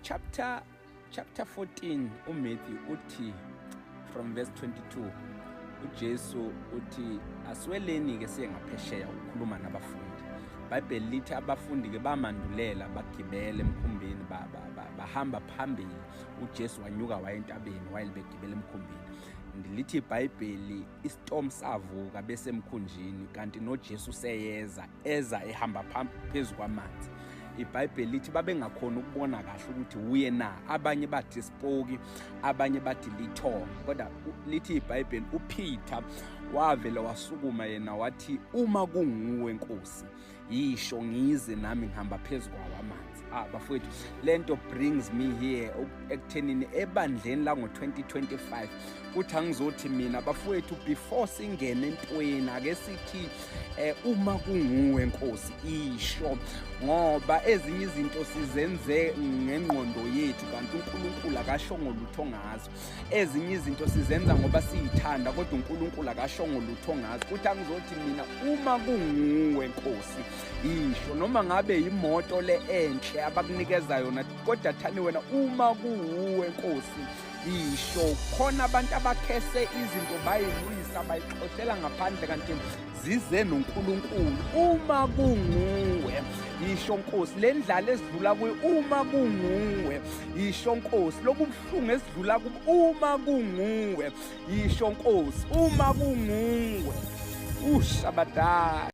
chapter 14 uMatthew uthi from verse 22 uJesu uthi asweleni ke siye ngaphesheya ukukhuluma nabafundi. iBhayibheli lithi abafundi ke bamandulela bagibele emkhumbini bahamba phambili. uJesu wanyuka waya entabeni while begibele emkhumbini. Ndilithi iBhayibheli istorm savuka besemkhunjini kanti noJesu eza ehamba phezulu kwamanzi. iBhayibheli lithi babengakhona ukubona kahle ukuthi uye na. Abanye bathi spoki, abanye bathi lithonga. Kodwa lithi iBhayibheli uPeter wavela wasukuma yena wathi uma kunguwe Nkosi yisho ngize nami ngihamba phezulu kwamanzi. Bafowethu, lento brings me here ekuthenini ebandleni la ngo-2025 kuthi angizothi mina bafowethu before singene entweni ake sithi uma kunguwe Nkosi isho, ngoba ezinye izinto sizenze ngengqondo yethu kanti uNkulunkulu akashongo lutho ngazo. Ezinye izinto sizenza ngoba siyithanda kodwa uNkulunkulu akashongo lutho ngazo. Kuthi angizothi mina uma kunguwe Nkosi isho, noma ngabe imoto le enhle abakunikeza yona kodwa thani wena uma kuwuwe Nkosi isho. Khona abantu abakhese izinto bayilwisa bayixoshela ngaphandle kanti zize noNkulunkulu. Uma kunguwe isho Nkosi, le ndlala esidlula kuyo uma kunguwe isho Nkosi, lokubuhlungu esidlula kubo uma kunguwe isho Nkosi, uma kunguwe ushabadala.